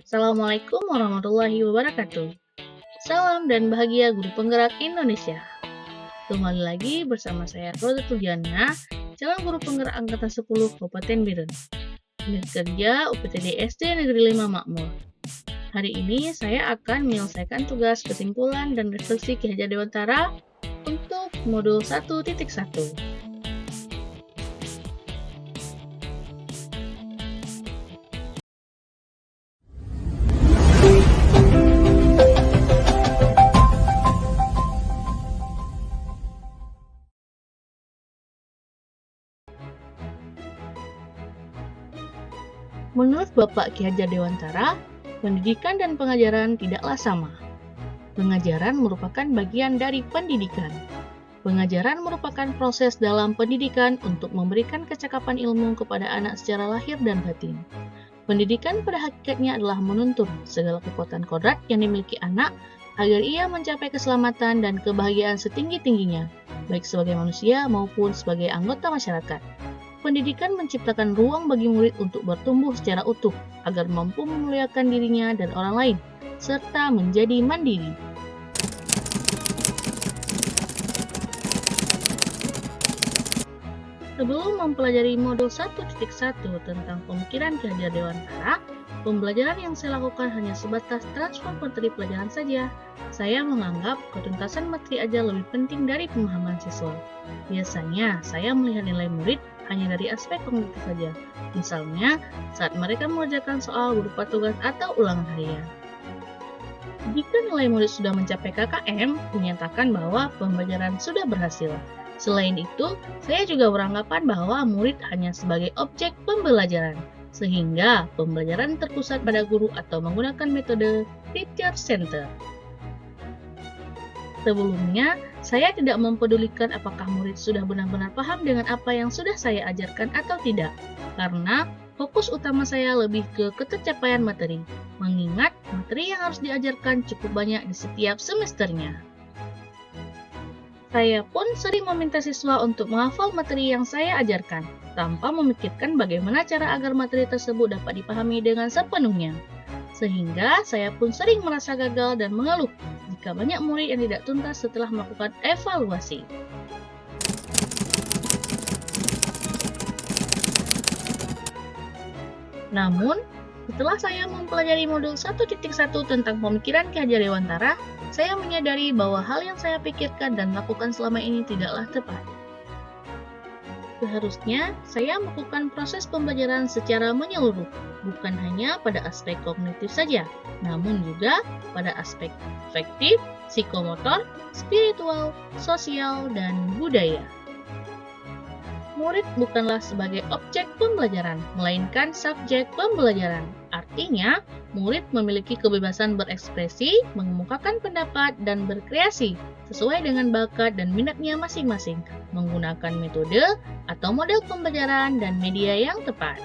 Assalamualaikum warahmatullahi wabarakatuh. Salam dan bahagia guru penggerak Indonesia. Kembali lagi bersama saya Rodatul Diana, calon guru penggerak angkatan 10 Kabupaten Biren. Unit kerja UPTD SD Negeri 5 Makmur. Hari ini saya akan menyelesaikan tugas kesimpulan dan refleksi Ki Hajar Dewantara untuk modul 1.1. Menurut Bapak Ki Hajar Dewantara, pendidikan dan pengajaran tidaklah sama. Pengajaran merupakan bagian dari pendidikan. Pengajaran merupakan proses dalam pendidikan untuk memberikan kecakapan ilmu kepada anak secara lahir dan batin. Pendidikan pada hakikatnya adalah menuntun segala kekuatan kodrat yang dimiliki anak agar ia mencapai keselamatan dan kebahagiaan setinggi-tingginya, baik sebagai manusia maupun sebagai anggota masyarakat. Pendidikan menciptakan ruang bagi murid untuk bertumbuh secara utuh agar mampu memuliakan dirinya dan orang lain, serta menjadi mandiri. Sebelum mempelajari modul 1.1 tentang pemikiran Ki Hajar Dewantara, pembelajaran yang saya lakukan hanya sebatas transfer materi pelajaran saja. Saya menganggap ketuntasan materi aja lebih penting dari pemahaman siswa. Biasanya, saya melihat nilai murid hanya dari aspek kognitif saja. Misalnya, saat mereka mengerjakan soal berupa tugas atau ulangan harian. Jika nilai murid sudah mencapai KKM, menyatakan bahwa pembelajaran sudah berhasil. Selain itu, saya juga beranggapan bahwa murid hanya sebagai objek pembelajaran, sehingga pembelajaran terpusat pada guru atau menggunakan metode teacher center. Sebelumnya, saya tidak mempedulikan apakah murid sudah benar-benar paham dengan apa yang sudah saya ajarkan atau tidak, karena fokus utama saya lebih ke ketercapaian materi, mengingat materi yang harus diajarkan cukup banyak di setiap semesternya. Saya pun sering meminta siswa untuk menghafal materi yang saya ajarkan, tanpa memikirkan bagaimana cara agar materi tersebut dapat dipahami dengan sepenuhnya. Sehingga saya pun sering merasa gagal dan mengeluh jika banyak murid yang tidak tuntas setelah melakukan evaluasi. Namun, setelah saya mempelajari modul 1.1 tentang pemikiran Ki Hajar Dewantara, saya menyadari bahwa hal yang saya pikirkan dan lakukan selama ini tidaklah tepat. Seharusnya, saya melakukan proses pembelajaran secara menyeluruh, bukan hanya pada aspek kognitif saja, namun juga pada aspek afektif, psikomotor, spiritual, sosial, dan budaya. Murid bukanlah sebagai objek pembelajaran, melainkan subjek pembelajaran. Artinya, murid memiliki kebebasan berekspresi, mengemukakan pendapat, dan berkreasi sesuai dengan bakat dan minatnya masing-masing, menggunakan metode atau model pembelajaran dan media yang tepat.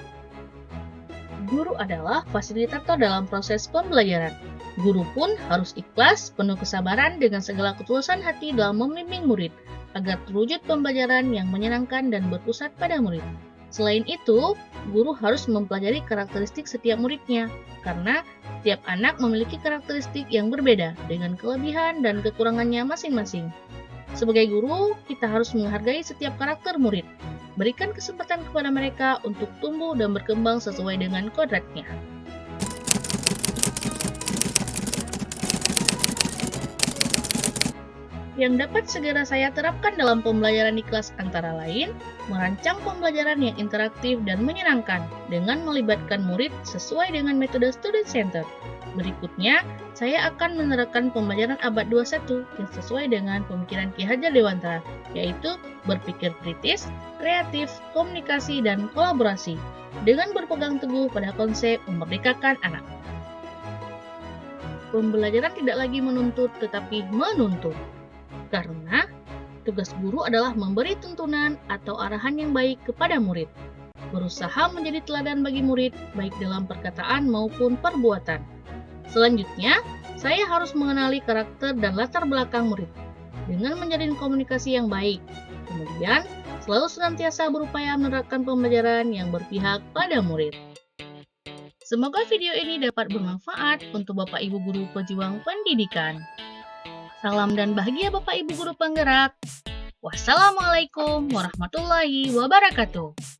Guru adalah fasilitator dalam proses pembelajaran. Guru pun harus ikhlas, penuh kesabaran dengan segala ketulusan hati dalam membimbing murid, agar terwujud pembelajaran yang menyenangkan dan berpusat pada murid. Selain itu, guru harus mempelajari karakteristik setiap muridnya, karena setiap anak memiliki karakteristik yang berbeda dengan kelebihan dan kekurangannya masing-masing. Sebagai guru, kita harus menghargai setiap karakter murid, berikan kesempatan kepada mereka untuk tumbuh dan berkembang sesuai dengan kodratnya. Yang dapat segera saya terapkan dalam pembelajaran di kelas antara lain, merancang pembelajaran yang interaktif dan menyenangkan dengan melibatkan murid sesuai dengan metode student center. Berikutnya, saya akan menerapkan pembelajaran abad 21 yang sesuai dengan pemikiran Ki Hajar Dewantara, yaitu berpikir kritis, kreatif, komunikasi, dan kolaborasi, dengan berpegang teguh pada konsep memerdekakan anak. Pembelajaran tidak lagi menuntut tetapi menuntun. Karena tugas guru adalah memberi tuntunan atau arahan yang baik kepada murid, berusaha menjadi teladan bagi murid baik dalam perkataan maupun perbuatan. Selanjutnya, saya harus mengenali karakter dan latar belakang murid dengan menjalin komunikasi yang baik. Kemudian, selalu senantiasa berupaya menerapkan pembelajaran yang berpihak pada murid. Semoga video ini dapat bermanfaat untuk Bapak Ibu Guru pejuang pendidikan. Salam dan bahagia Bapak Ibu Guru penggerak. Wassalamualaikum warahmatullahi wabarakatuh.